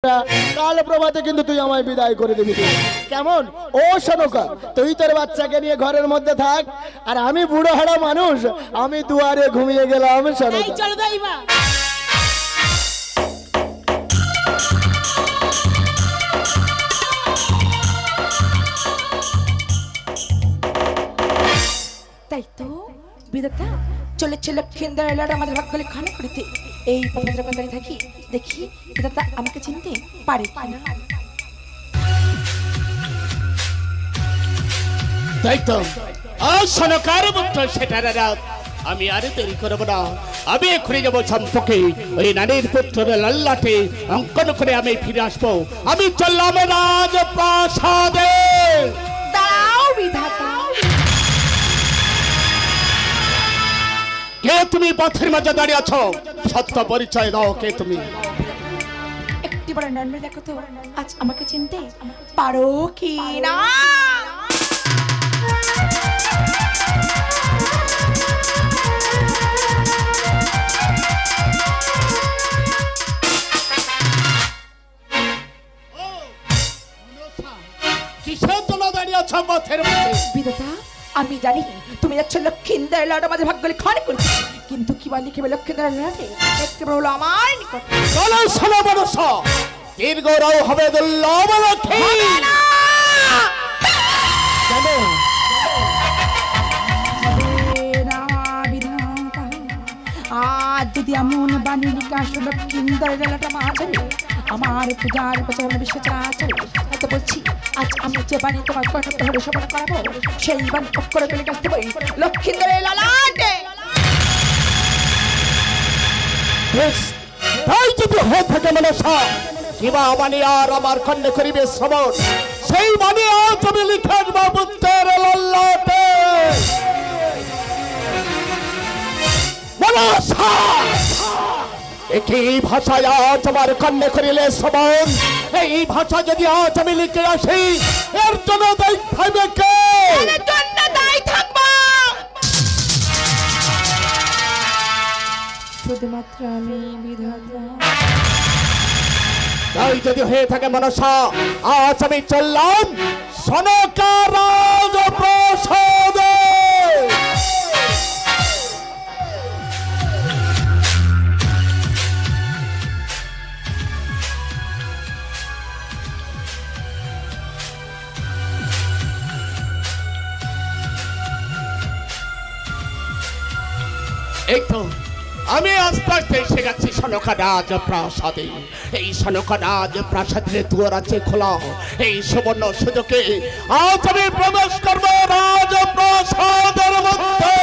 কাল প্রভাতে কিন্তু তুই আমায় বিদায় করে দিবি কেমন? ও সনকা, তুই তোর বাচ্চাকে নিয়ে ঘরের মধ্যে থাক, আর আমি বুড়ো হাড়া মানুষ, আমি দুয়ারে ঘুমিয়ে গেলাম। সনকা চলো দাইবা। তাই তো বিধাতা চলেছে লক্ষ্মীন্দর এলার আমাদের ভাগ্যলে খানা করিতে। এই পবিত্র বন্দরে থাকি, দেখি বিধাতা আমাকে চিনতে পারে কিনা। তাই তো সনকার পুত্র সেটার রাত আমি আর দেরি করব না। আমি এখনই যাবো সম্পর্কে ওই নারীর পুত্রের লল্লাটে অঙ্কন করে আমি ফিরে আসবো। আমি চললাম রাজপ্রাসাদে। দাঁড়াও বিধাতা, কে তুমি? পথের মাঝে দাঁড়িয়ে আছো, সত্য পরিচয় দাও। কে তুমি? একটি বড় নর্মাল দেখো তো, আজ আমাকে চিনতে পারো কি না? কিসের জন্য দাঁড়িয়ে আছো পথের মাঝে? বিধাতা আমি জানি তুমি যাচ্ছ লক্ষ্মীন্দর লাট আমাদের ভাগ্যলে খানে করতে, কিন্তু কি বলি কেবল লক্ষ্মীন্দর লাটে একটি বড় হলো আমার নিকট। চলো শোনো বরস, দীর্ঘ রাও হবে দুর্লভ লক্ষ্মী। কেন? আজ যদি এমন বাণী নিকাশ লক্ষ্মীন্দর লাটা মাঝে আমার পূজার প্রচারণ বিশ্ব চরাচর, তো বলছি আজ আমি যে বাণী তোমার কণ্ঠ হলে শোভন করাবো, সেই বাণী অক্ষরে পেলে কাছতে পারি লক্ষ্মীন্দরের লালাটে। তাই যদি হয়ে থাকে মনসা, কিবা মানে আর আমার কন্যা করিবে শ্রবণ, সেই মানে আর তুমি লিখে আসবা পুত্রের লল্লাটে। মনসা, একই ভাষায় আজ আমার কন্যা করিলে শ্রবণ, এই ভাষা যদি আজ আমি লিখে আসি, এর জন্য দায়ী থাকবে কে? শুধুমাত্র আমি বিধাতা। তাই যদি হয়ে থাকে মনসা, আজ আমি চললাম সনকা রাজপ্রাসাদে। এই তো আমি আস্তে আস্তে এসে গেছি সনকা রাজপ্রাসাদে। এই সনকা রাজপ্রাসাদের দুয়ার আছে খোলা, এই সুবর্ণ সুযোগে আজ আমি প্রবেশ করবো রাজপ্রাসাদের মধ্যে।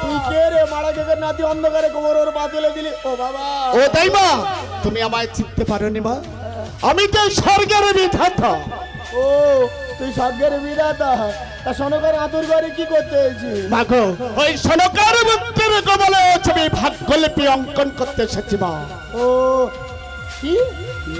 তুই কে রে? মারা গেছে নাতি, অন্ধকারে কোমর ওর পা তুলে দিলি। ও বাবা, ও তাই মা, তুমি আমায় চিনতে পারোনি মা? আমি তো স্বর্গের বিধাতা। ও তুই স্বর্গের বিধাতা, তা সনকার আতুর ঘরে কি করতে এসেছি? মাগো, ওই সনকার পুত্রের কমলে ছবি ভাগ্যলিপি অঙ্কন করতে এসেছি মা। ও কি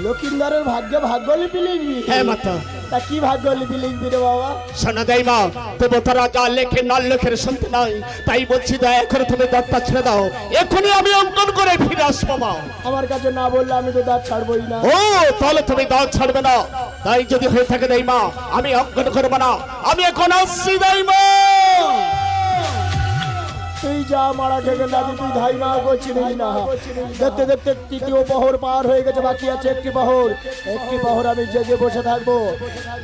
লক্ষ্মীন্দরের ভাগ্যে ভাগ্যলিপি লিখবি? হ্যাঁ মাতা। তা কি ভাগ্যলিপি লিখবি রে বাবা? শোনা দেয় মা, দেবতারা যা লেখে নল লেখের শুনতে নয়, তাই বলছি দয়া করে তুমি দাঁতটা ছেড়ে দাও, এখনই আমি অঙ্কন করে ফিরে আসবো মা। আমার কাছে না বললে আমি তো দাঁত ছাড়বই না। ও তাহলে তুমি দাঁত ছাড়বে না? তাই যদি হয়ে থাকে দেয় মা, আমি অঙ্কন করবো না, আমি এখন আসছি দেয় মা। তুই যা মারা খেয়ে দাদি, তুই ধাই মা করছিস না। দেখতে দেখতে তৃতীয় প্রহর পার হয়ে গেছে, বাকি আছে একটি প্রহর। একটি প্রহর আমি জেগে বসে থাকবো,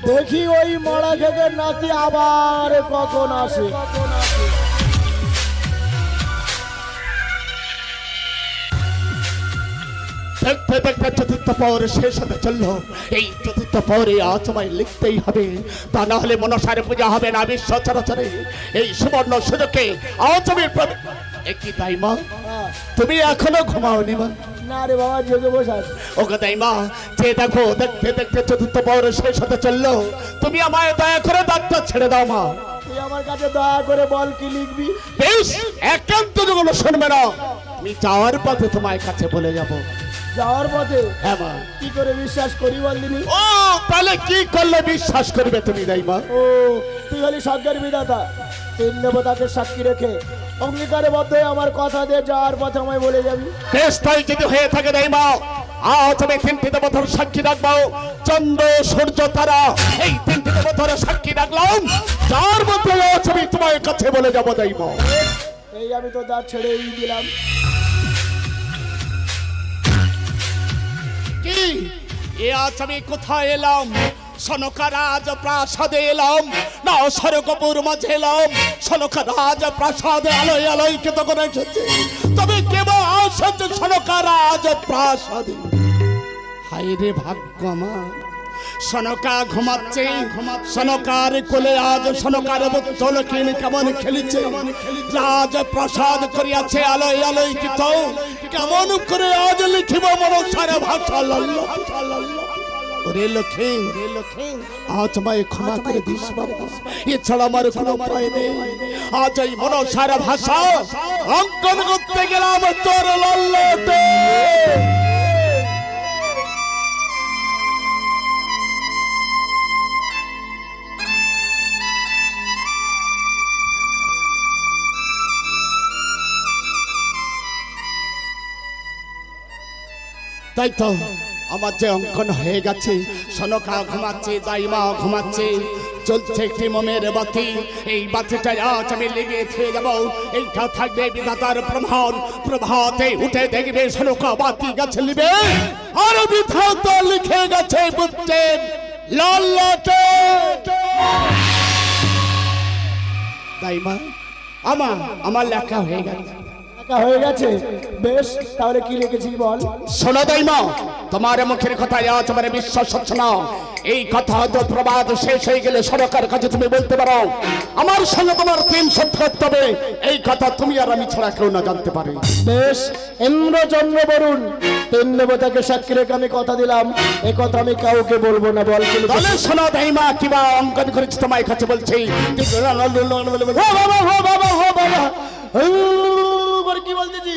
দেখি ওই মারা খেয়ে নাতি আবার কখন আসে। দেখতে দেখতে চতুর্থ পর শেষ হতে চললো। এই চতুর্থ পরে আজ আমায় লিখতেই হবে, তা না হলে মনসার পূজা হবে না বিশ্ব চরাচরে। এই সুবর্ণ সুযোগে আজ আমি একই তাই মা, তুমি এখনো ঘুমাওনি মা? না রে বাবা, জেগে বসে আছি। ওকে তাই মা, যে দেখো দেখতে দেখতে চতুর্থ পর শেষ হতে চললো, তুমি আমায় দয়া করে দাঁতটা ছেড়ে দাও মা। তুই আমার কাছে দয়া করে বল কি লিখবি? বেশ, একান্ত যেগুলো শুনবে না, আমি যাওয়ার পথে তোমার কাছে বলে যাবো। যাওয়ার পথে হ্যাঁ মা। কি করে বিশ্বাস করি বলদিনি? ও তাহলে কি করলে বিশ্বাস করবে তুমি দাইমা? ও তুই হলি স্বর্গের বিধাতা, তিন দেবতাকে সাক্ষী রেখে অঙ্গীকারে বদ্ধ হয়ে আমার কথা দিয়ে যাওয়ার পথে আমায় বলে যাবি। বেশ তাই যদি হয়ে থাকে দাইমা, আজ আমি তিনটি দেবতার সাক্ষী রাখবো। চন্দ্র, সূর্য, তারা, এই তিনটি দেবতার সাক্ষী রাখলাম। যার মধ্যে আজ আমি তোমার কাছে বলে যাবো দাইমা। এই আমি তো দাঁত ছেড়েই দিলাম। কি এ আজ আমি কোথায় এলাম? সনকা রাজ প্রাসাদে এলাম না স্বর্গপুর মাঝে এলাম? সনকা রাজ প্রাসাদে আলোয় আলোকিত করে এসেছে, তবে কেবল আসছে সনকা রাজ প্রাসাদে। হায় রে ভাগ্য আমার, সনকা ঘুমাচ্ছে, সনকার কোলে আজ সনকার পুত্রলক্ষ্মী কেমন খেলিছে। রাজ প্রাসাদ করিয়াছে আলোয় আলোকিত, কেমন করে আজ লিখিব মনসার ভাষা। ওরে লক্ষ্মী, আজ আমায় ক্ষমা করে দিস বাবা, এছাড়া আমার কোনো উপায় নেই। আজ এই মনসার ভাষা অঙ্কন করতে গেলাম তোর লল্লতে। তাই তো আমার যে অঙ্কন হয়ে গেছে, সনকা ঘুমাচ্ছে, দাইমা ঘুমাচ্ছে, চলছে একটি মোমের বাতি। এই বাতিটা আজ আমি লেগে থেকে যাব, এইটা থাকবে বিধাতার প্রমাণ। প্রভাতে উঠে দেখবে সনকা বাতি গাছে লিবে, আর বিধাতা লিখে গেছে বুঝছেন লল্লটে। দাইমা আমার লেখা হয়ে গেছে। হয়ে গেছে, বেশ তাহলে কি লিখেছি বল। শোনো দাইমা, তোমার মুখের কথা আজ আমার বিশ্বাস হচ্ছে না। এই কথা হয়তো প্রবাদ শেষ হয়ে গেলে সরকার কাছে তুমি বলতে পারো, আমার সঙ্গে তোমার প্রেম সত্য করতে হবে। এই কথা তুমি আর আমি ছাড়া কেউ না জানতে পারে। বেশ, ইন্দ্র, চন্দ্র, বরুণ তিন দেবতাকে সাক্ষী রেখে আমি কথা দিলাম, এই কথা আমি কাউকে বলবো না। বল কি লিখেছি? তাহলে শোনো দাইমা, কিবা অঙ্কন করেছি তোমার কাছে বলছি। কি বলতেছি?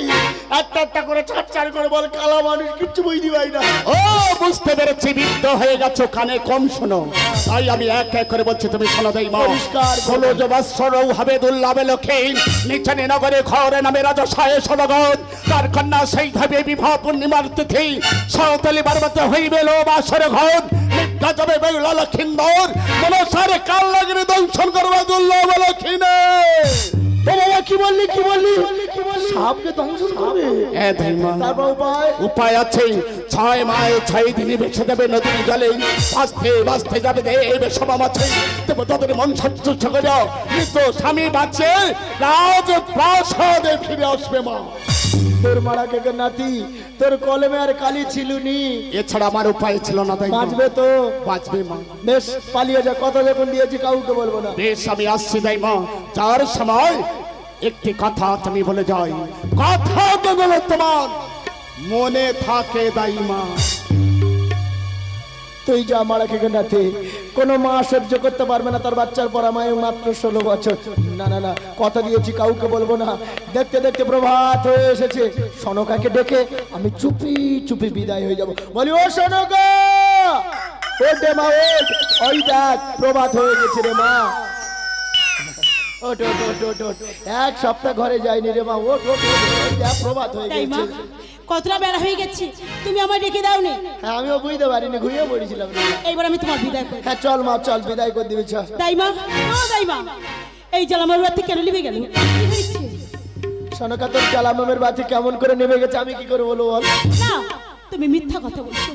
একটা একটা করে চার চার করে বল, কালা মানুষ কিচ্ছু বুঝতে পারি না। ও বুঝতে পেরেছি, বিদ্ধ হয়ে গেছো, কানে কম শোনো। তাই আমি এক এক করে বলছি, তুমি শোনো দাইমা। পরিষ্কার হলো জবাসরৌ হবে দুর্লভে লক্ষ্মী, নিচানে নগরে ঘরে নামে রাজসায় সনগণ। তার কন্যা সেই ভাবে বিবাহ পূর্ণিমার তিথি, সাঁওতালি বারবাতে হইবে লো বাসর ঘর। মিথ্যা যাবে বেউলা লক্ষিন্দর, মনসারে কাল লাগিয়ে দংশন করবে দুর্লভ লক্ষ্মীনে। বাবা কি বললি, কি বললি? সাপকে দংশন করবে? তারপর উপায়? উপায় আছে। 6 মাস 6 দিনই বেছে দেবে নদীর জলে, বাঁচতে বাঁচতে যাবে দেবে সবা মাছে। দেবতাদের মন সন্তুষ্ট করে মৃত স্বামী বাঁচে রাজ প্রাসাদে ফিরে আসবে মা। তোর মারা কে নাতি, তোর কলমে আর কালি ছিলুনি, এছাড়া আমার উপায় ছিল না। তাই বাঁচবে তো? বাঁচবে মা। বেশ, পালিয়ে যা, কথা যখন দিয়েছি কাউকে বলবো না। বেশ, আমি আসছি তাই মা। যার সময় একটি কথা তুমি বলে যাই, কথা তো বলে তোমার মনে থাকে দাইমা। তুই যা মারা কে নাতি, কোনো মা সহ্য করতে পারবে না তার বাচ্চার পর আমায় মাত্র 16 বছর। না না না, কথা দিয়েছি কাউকে বলবো না। দেখতে দেখতে প্রভাত হয়ে এসেছে, সনকাকে ডেকে আমি চুপি চুপি বিদায় হয়ে যাব। বলি, ও সনকা, ওঠে মা ওঠ, ওই দেখ প্রভাত হয়ে গেছে রে মা। ওঠ ওঠ ওঠ ওঠ ওঠ, এক সপ্তাহ ঘরে যায়নি রে মা, ওঠ ওঠ ওঠ, ওই দেখ প্রভাত হয়ে গেছে। কতটা বেলা হয়ে গেছে, তুমি আমায় ডেকে দাওনি? হ্যাঁ, আমিও বুঝতে পারিনি, ঘুরিয়ে পড়েছিলাম। এইবার আমি তোমার বিদায় করি। হ্যাঁ চল মা, চল বিদায় করে দিবি। চল দাইমা, ও দাইমা, এই জ্বালাময় বাতি কেন নিভে গেল? সনকা, তোর জ্বালাময়ের বাতি কেমন করে নেমে গেছে আমি কি করে বলবো বল? না, তুমি মিথ্যা কথা বলছো।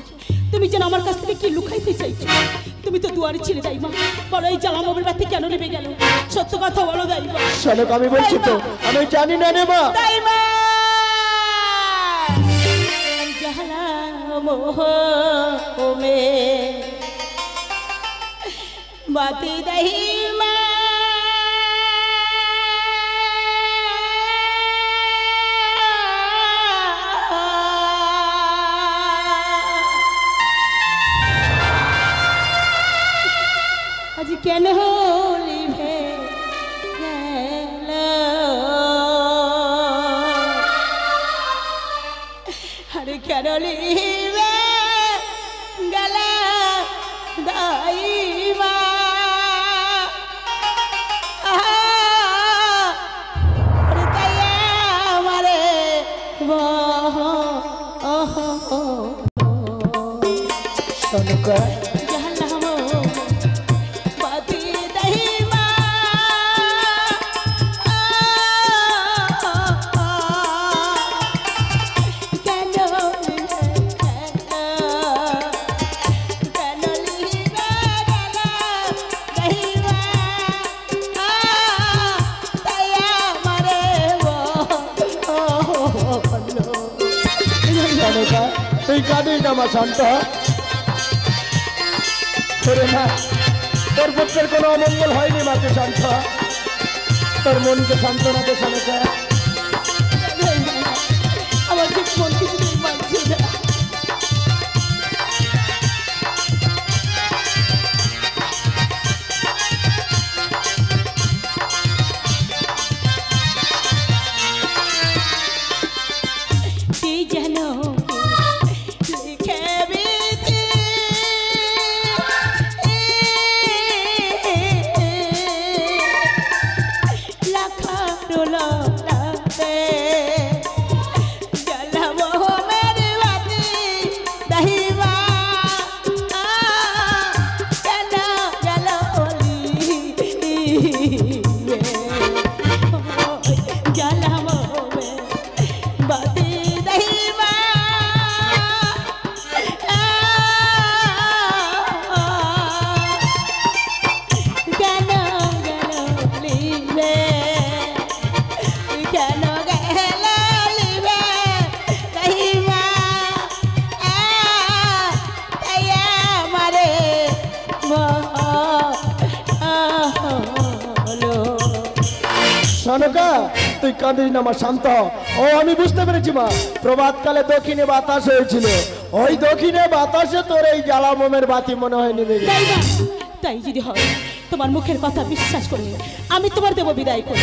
তুমি যেন আমার কাছ থেকে কি লুকাইতে চাইছো। তুমি তো দুয়ারে ছিলে দাইমা, বলো এই জ্বালাময়ের বাতি কেন নিভে গেল? সত্য কথা বলো দাইমা। সনকা, আমি বলছি তো আমি জানি না রে মা। দাইমা, জ্বালাময় মে বাতি দাইমা, আজ কেন লিভে গেল? আরে কেন কেন লিবে গেলা দাইমা আমারে সনকা তুই কাঁদিস না মা শান্ত তোরে মা তোর পুত্রের কোনো অমঙ্গল হয়নি মাকে শান্ত তোর মনকে সান্ত্বনা দে শান্ত আমার ঠিক মন কিছুতেই মানছে না সনকা তুই কাঁদিস না মা শান্ত ও আমি বুঝতে পেরেছি মা প্রভাতকালে দক্ষিণে বাতাস হয়েছিল ওই দক্ষিণে বাতাসে তোর এই জ্বালা মোমের বাতি মনে হয় নিভে গেছে তাই যদি হয় তোমার মুখের কথা বিশ্বাস করে আমি তোমার দেব বিদায় করি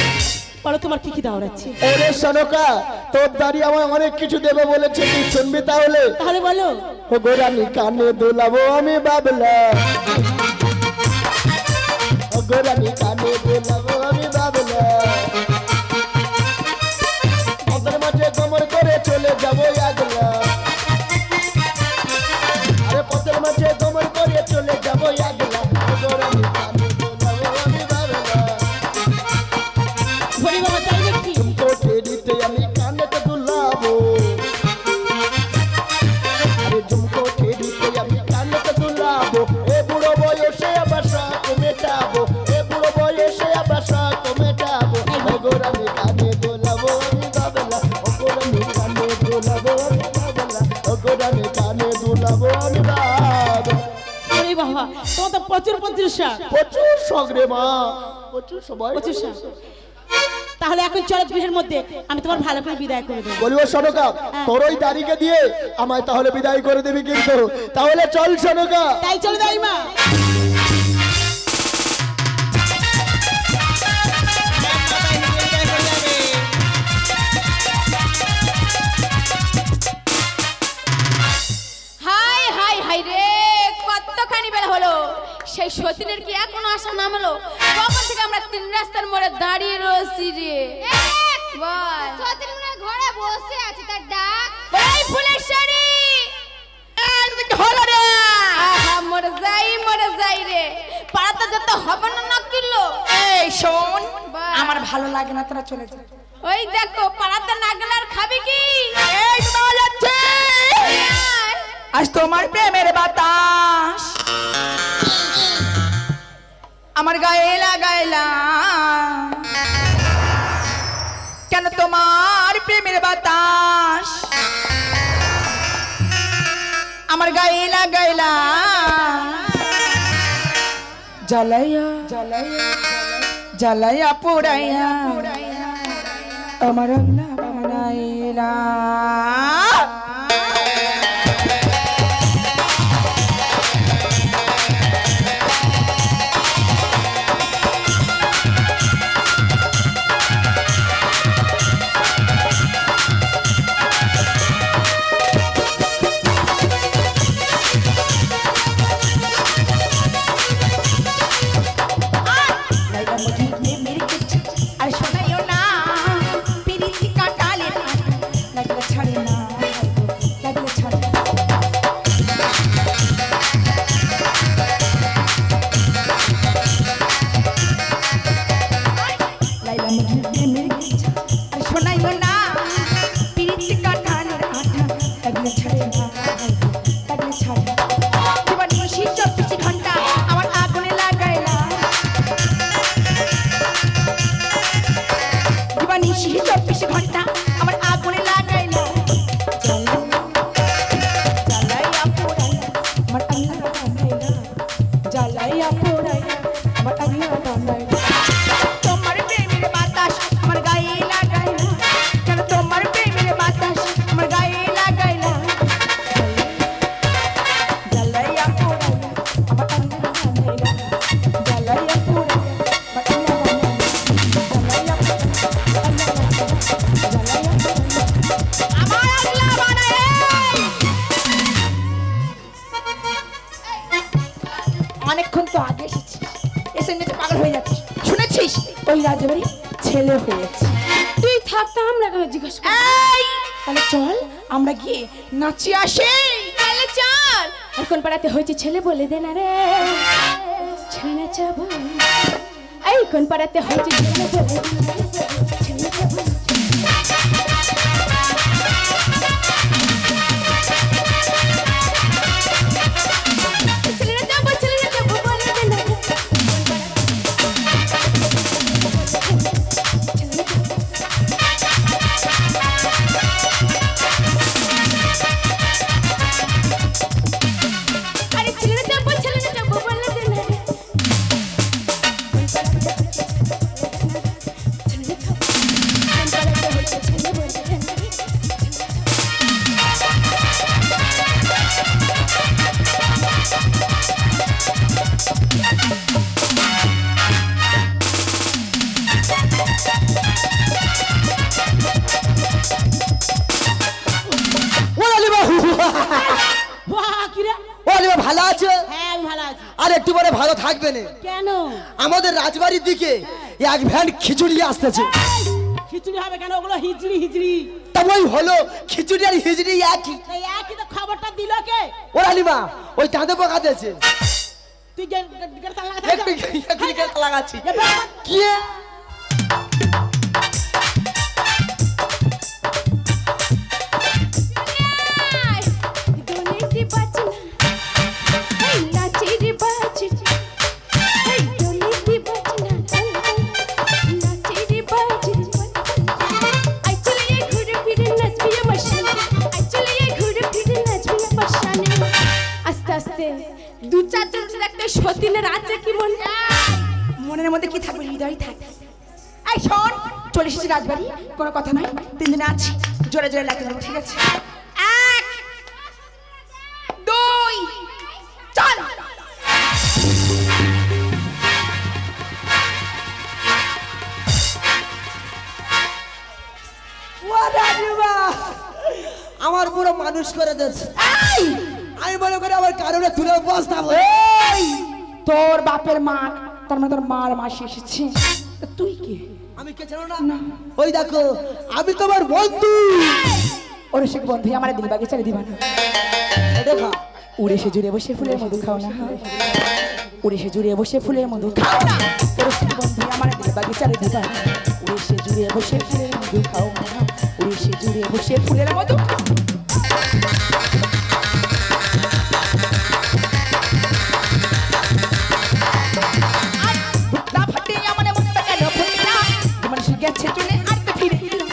বলো তোমার কি কি দাওয়াচ্ছি ওরে সনকা তোর দাঁড়িয়ে আমায় অনেক কিছু দেবে বলেছে তুই শুনবি তাহলে তাহলে বলো ও গোরানি কানে দোলাবো আমি বাবলা ও গোরানি কানে দোলাবো আমি বাবলা পথের মাঝে কোমর করে চলে যাবো আগলা আরে পথের মাঝে কোমর করে চলে যাবো আগলা ও গোরানি কানে দোলাবো আমি বাবলা বলি বাবা তাই দেখি तुमको टेढ़ीते আমি কানেতে দুলাবো আরে तुमको টেढ़ীতে আমি কানেতে দুলাবো এ বুড়ো বয়সে আবার শখ মেটাবো এ বুড়ো বয়সে আবার শখ মেটাবো ওগোরানি কানে দোলাবো আমি বাবলা ওগোরানি কানে দোলাবো আমি বাবলা ওগোরানি কানে দোলাবো আমি বাবলা বলি বাবা তোমার তো প্রচুর শখ প্রচুর শখ রে মা প্রচুর সবাই প্রচুর শখ তাহলে এখন চলো গৃহের মধ্যে আমি তোমার ভালো করে বিদায় করে দেবো বলিও সনকা তোর ওই দাড়িকে দিয়ে আমায় তাহলে বিদায় করে দিবি কিন্তু তাহলে চল সনকা তাই চলো দাইমা হাই হাই হাই রে কতখানি বেলা হলো সেই সতীনের কি এখনো আসা নাম হলো কখন থেকে আমরা তিন রাস্তার মোড়ে দাঁড়িয়ে রয়েছি রে বল সতীনের ঘরে বসে আছে তার ডাক এই ফুলের শাড়ি হলো রে আহা মরে যাই রে পাড়াতে যত হবে না কিলো এই শোন আমার ভালো লাগে না তোরা চলে যা ওই দেখো পাড়াতে না গেলে আর খাবি কি এই শোনা যাচ্ছে আজ তোমার প্রেমের বাতাস আমার গায়ে লাগাইলা কেন তোমার প্রেমের বাতাস আমার গায়ে লাগাইলা জ্বালাইয়া জ্বালাইয়া পোড়াইয়া আমার আগলা বানাইলা না আমার আগুনে লাগাই না জ্বালাইয়া পোড়াই আমার আগুনে বানাই না জ্বালাইয়া পোড়াই আমার আগুনে বানাই না তোমার প্রেমের বাতাস আমার গায়ে লাগাই না কেন তোমার প্রেমের বাতাস আমার গায়ে লাগাই না জ্বালাইয়া পোড়াই আমার আগুনে বানাই না জ্বালাইয়া পোড়াই অনেকক্ষণ তো আগে এসেছি এসে নেটে পাগল হয়ে যাচ্ছিস শুনেছিস ওই রাজবাড়ি ছেলে হয়েছে তুই থাকতে আমরা কেন জিজ্ঞাসা করি? তাহলে চল আমরা গিয়ে নাচি আসি তাহলে চল আর কোন পাড়াতে হয়েছে ছেলে বলে দে না রে ছেলে নাচাবো এই কোন পাড়াতে হয়েছে ছেলে বলে দে না রে ছেলে নাচাবো ভালো আছে? হ্যাঁ আমি ভালো আছি। আর একটু পরে ভালো থাকবে না। কেন? আমাদের রাজবাড়ির দিকে এক ভ্যান খিচুড়ি আসতেছে। খিচুড়ি হবে কেন? ওগুলো হিজড়ি হিজড়ি। তা ওই হলো খিচুড়ি আর হিজড়ি একই। এই একই তো খবরটা দিল কে? ও রানীমা ওই চাঁদে পোকা দিয়েছে। তুই গেট তালা লাগাতে একটু গেট লাগাচ্ছি। কি দু চারজন একটা সতীনের আছে কি মনের মধ্যে কি থাকবে হৃদয় থাকে এই শোন চলে এসেছি রাজবাড়ি কোনো কথা নাই 3 দিনে আছি জোরে জোরে লাগতে দেবো ঠিক আছে 1 2 চল আমার পুরো মানুষ করে দিয়েছে আমি মনে করি আমার কারণে তুলে বসতাম তোর বাপের মা তার মানে তোর মার মাসি এসেছে তুই কি আমি কে জানো না ওই দেখো আমি তোমার বন্ধু ওরে সে বন্ধু আমার দিল বাগে ছেড়ে দিবা না দেখা উড়ে সে জুড়ে বসে ফুলের মধু খাও না উড়ে সে জুড়ে বসে ফুলের মধু খাও না ওরে সে বন্ধু আমার দিল বাগে ছেড়ে দিবা না উড়ে সে জুড়ে বসে ফুলের মধু খাও না উড়ে সে জুড়ে বসে ফুলের মধু গেছে চলে আর তো ফিরে এলো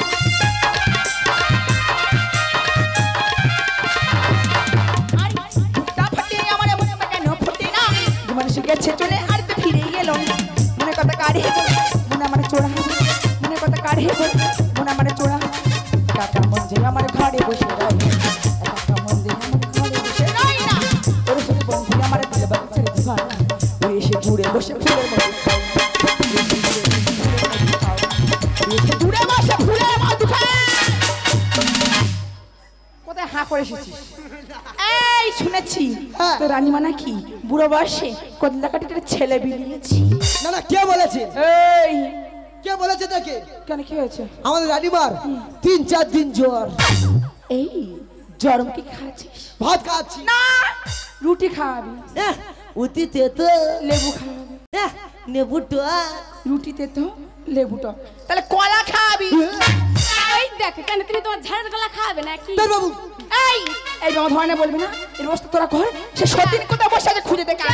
আমার মনে কেন ফুটে না মানুষ গেছে চলে আর তো ফিরে এলো মনে কথা কাড়ে মনে আমার চোরা মনে কথা কাড়ে মনে আমার চোরা কাকা মন যে আমার ঘরে বসে রয় কাকা মন যে আমার ঘরে বসে রয় না ওর সাথে বন্ধু আমার দিলে বাবা ছেড়ে দিবা ওই এসে ঘুরে বসে ফুলের মতো কোথায় হাঁ করে এসেছিস এই শুনেছি তো রানীমা নাকি বুড়ো বয়সে কদলাকাটিতে ছেলে বিলিয়েছি না না কে বলেছে এই কে বলেছে তাকে কেন কি হয়েছে আমাদের রানীমার 3-4 দিন জ্বর এই জ্বরম কি খাচ্ছিস ভাত খাচ্ছি না রুটি খাওয়াবি উতিতে তো লেবু খাওয়াবি নেবুটা রুটিতে তো লেবুটা তাহলে কলা খাওয়াবি এই দেখ কেন তুমি তোমার ঝাড়ের গলা খাবে নাকি বাবু এই এই বাবা ধরনে বলবি না এর বস্তু তোরা কর সে সত্যি কোথাও বসে আছে খুঁজে দেখা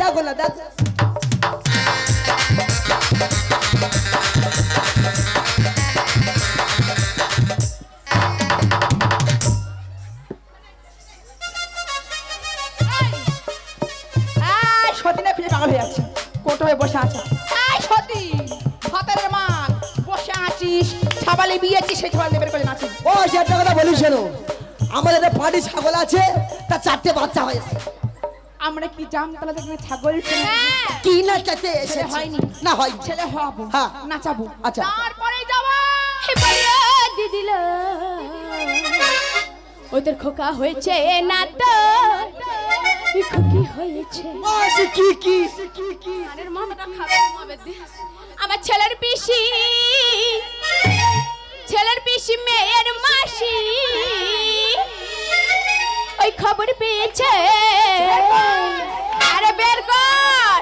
দেখো না দেখ মাসে একটা কথা বলি শোনো, আমাদের একটা পাটি ছাগল আছে, তার 4টে বাচ্চা হয়েছে। আমরা কি জামতলা থেকে ছাগল কিনে কি না চাইতে ছেলে এসেছে? হয়নি, না হয় ছেলে হবো, হ্যাঁ। নাচাবো, আচ্ছা তারপরে যাবো। হে বলিয়া দিদিল ওদের খোকা হয়েছে না তো কি হয়েছে মাসি কি কি আরে মামাটা খাবে মাবে দে আমার ছেলের পিসি মেয়ের মাসি ওই খবর পেয়েছে আরে বের কর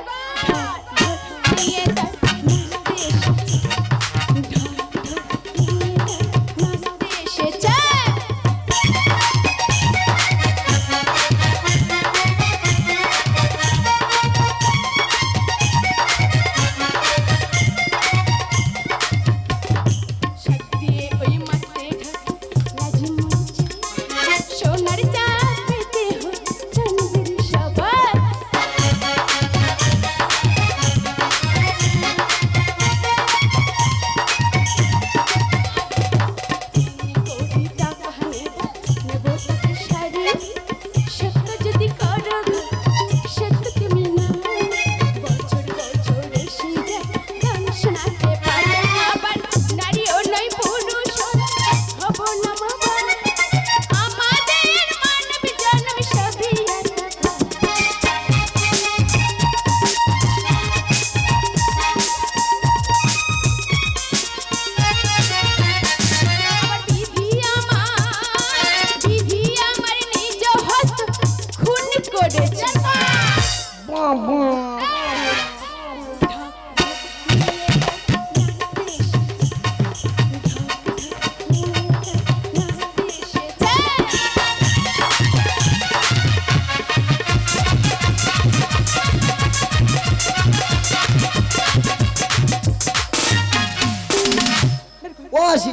মাসি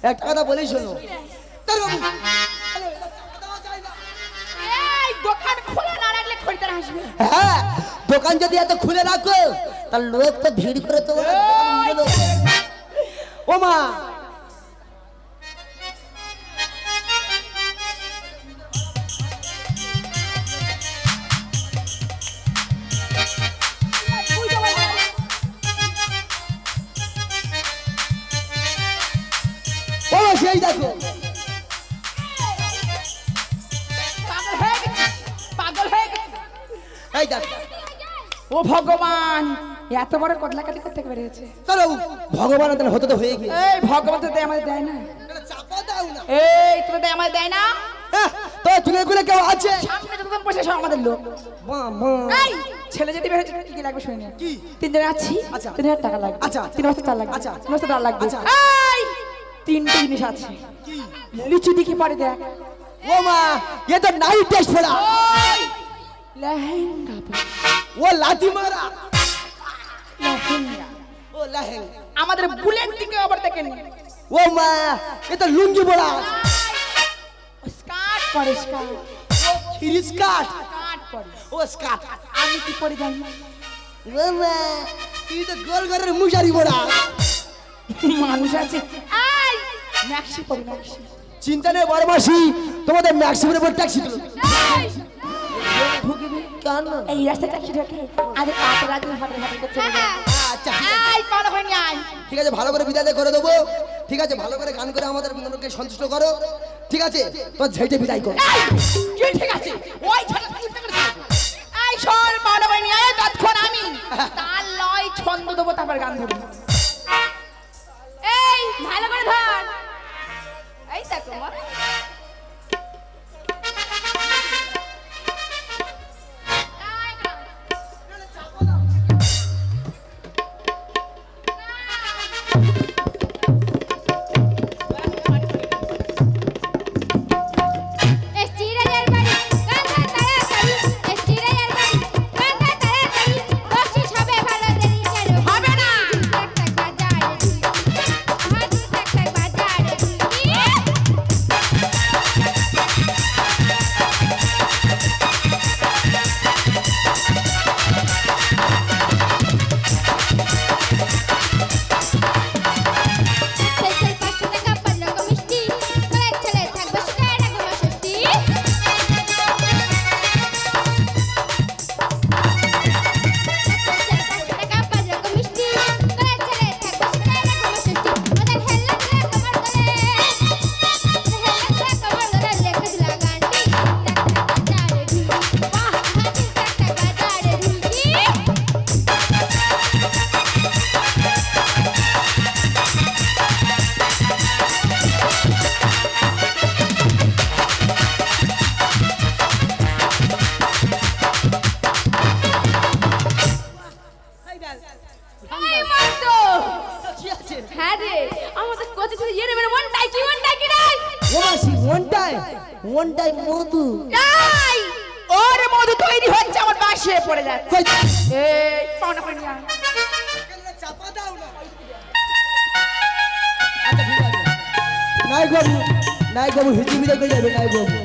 একটা কথা বলি শোনো, এই দোকান খোলা না রাখলে খরিদ্দার আসবে। হ্যাঁ দোকান যদি এত খুলে রাখো তাহলে লোক তো ভিড় করে তো ও মা ও সেই দেখো পাগল হয়ে গেছে। এই দেখো ও ভগবান, এত বড় কদলা কাটি করতে পেরেছে। চলো ভগবান তাহলে হতে তো হয়ে গিয়ে এই ভগবান তো আমাদের দেয় না, চাপা দাও না। এই তো আমাদের দেয় না। তো তুমি গুলো কেউ আছে সামনে যতক্ষণ বসে সব আমাদের লোক। এই ছেলে যদি বের হয়েছে কি কি লাগবে শুনে কি? 3 জন আছি, আচ্ছা। 3000 টাকা লাগবে। আচ্ছা। 3 বছর চাল লাগবে। আচ্ছা। 3 বছর ডাল লাগবে। আচ্ছা। এই 3টে জিনিস আছে। কি? লিচু দেখি পরে দেখ। ও মা এ তো নাইট টেস্ট ফেলা লেহেঙ্গা পরে। ও লাঠি মারা লেহেঙ্গা। ও লেহেঙ্গা আমাদের বুলেট দিকে আবার দেখেন। ও মা এ তো লুঙ্গি পরা স্কার্ট পরে, স্কার্ট থ্রি স্কার্ট স্কার্ট পরে। ও স্কার্ট আমি কি পরে জানি? ও মা তুই তো গোল ঘরের মুশারি পরা মানুষ আছে। এই ম্যাক্সি পরে, ম্যাক্সি। চিন্তা নেই বড় মাসি তোমাদের ম্যাক্সিমাম উপর ট্যাক্সি দিল কেন এই রাস্তা ট্যাক্সি ঢোকে আরে পাতা রাতে হাঁটে হাঁটে করতে হবে। আচ্ছা এই পার হয়ে আয়। ঠিক আছে ভালো করে বিদায় করে দেবো ঠিক আছে ভালো করে গান করে আমাদের মনকে সন্তুষ্ট করো ঠিক আছে তোর ঝেঁটে বিদায় করো কি ঠিক আছে ওই ছেলে চিন্তা করে এই শোন পার হয়ে আয় তৎক্ষণ আমি তার লয় ছন্দ দেবো তারপর গান ধরবো। এই ভালো করে ধর এই দেখো মা হবে না মনটাই মধু। এই ওর মধু তৈরি হচ্ছে আমার বাসে পড়ে যাচ্ছে। এই পাওনা করে নিয়ে আয়। চাপা দাও না। আচ্ছা ঠিক আছে। নায়ক বাবু হিজিবিদা করে যাবে নায়ক বাবু।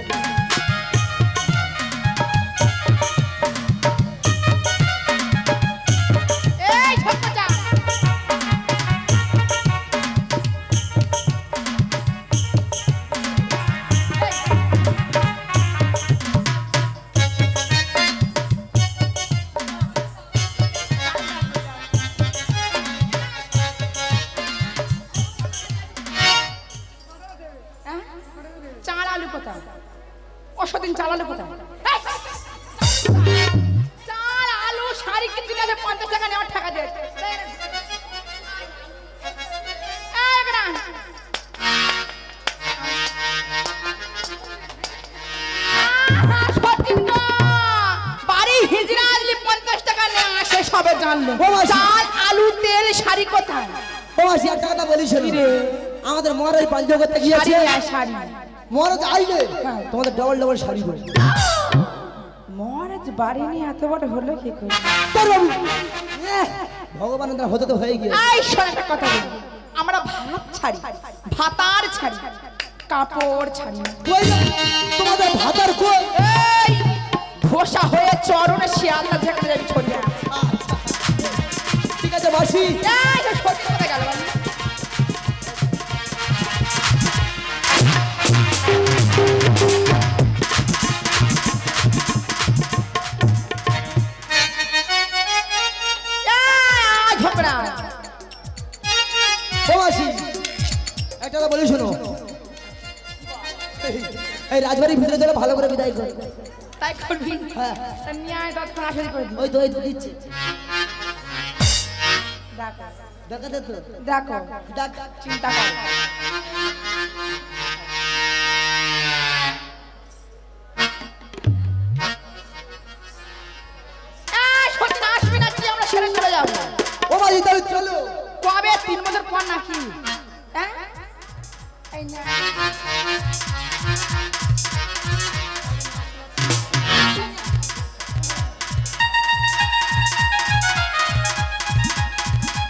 এই ঝটপটা চাল আলু কোথায়? ওষুধিন চাল আলু কোথায়? চাল আলু শাড়ি কিনতে গেছে 50 টাকা নেওয়ার টাকা দে। বাড়ি হিজড়া আসলে 50 টাকা নেওয়া আসে সবে জানলো। চাল আলু তেল শাড়ি কোথায়? ও মাসি একটা কথা বলিস আমাদের মহারাজ পাঞ্জাব করতে গিয়েছে। শাড়ি মহারাজ আইলে তোমাদের ডবল ডবল শাড়ি দেবো। মহারাজ বাড়ি নিয়ে এত বড় হলো কি করে? ভগবান হতে তো হয়ে গিয়ে। এই শোন একটা কথা বলি, আমরা ভাত ছাড়ি, ভাতার ছাড়ি, কাপড় ছাড়ি। তোমাদের ভাতার কই? এই ঘোষা হয়ে চরণে শিয়ালদা যেখানে যাবি ছড়িয়ে আছে। ঠিক আছে মাসি। এই তো সত্যি কথা গেল বাড়ি। ঝগড়া ও মাসি একটা কথা বলি শোনো, এই রাজবাড়ির ভিতরে চলে ভালো করে বিদায় কর। তাই করবি? হ্যাঁ তা নিয়ে আয় তৎক্ষণ আসলে করে দিই। ওই তো দিচ্ছি। ডাকো দেখাতে তো ডাকো, ডাক। চিন্তা কর। সত্যি আসবি না কি আমরা সেরে চলে যাবো? ও মাসি তাহলে চলো। কবে 3 বছর পর নাকি? হ্যাঁ এই না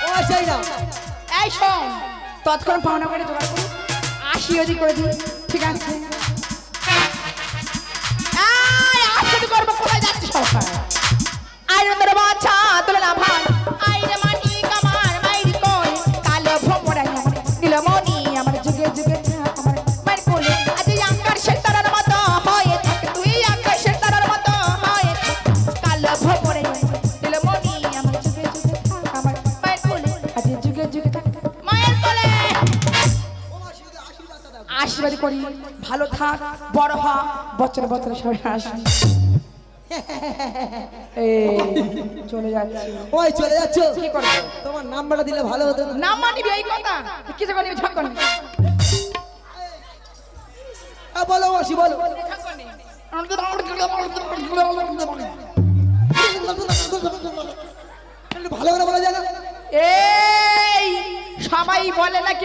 ও মাসি না এই শোন, তৎক্ষণ পাওনা করে জোগাড় করি, 80 অজি করে দিই। ঠিক আছে? এই আসতে করবো, কোথায় যাচ্ছি সবাই? আইরে তোর বাচ্চা তোলে না ভাই, আইরে মাটি কামার মাইরি কোলে, কালো ভোমরাই আমার নীলমণি আমার যুগে যুগে থাক আমার মাইর কোলে। আজ আকাশের তারার মতো হয়ে থাক তুই, আকাশের তারার মতো হয়ে থাক, কালো ভোমরাই নীলমণি আমার যুগে যুগে থাক আমার মাইর কোলে। আজ যুগে যুগে থাক মায়ের কোলে। আশীর্বাদ করি, ভালো থাক, বড় হ, বছর বছর সবাই আসবি। চলে যাচ্ছি। ওই চলে যাচ্ছ? কি করবে? তোমার নাম্বারটা দিলে ভালো হতো। নাম মানিবি এই কথা? কিছু করবি ঝক করবি? বলো মাসি বলো। ভালো করে বলা যায় না? এই সবাই বলে নাকি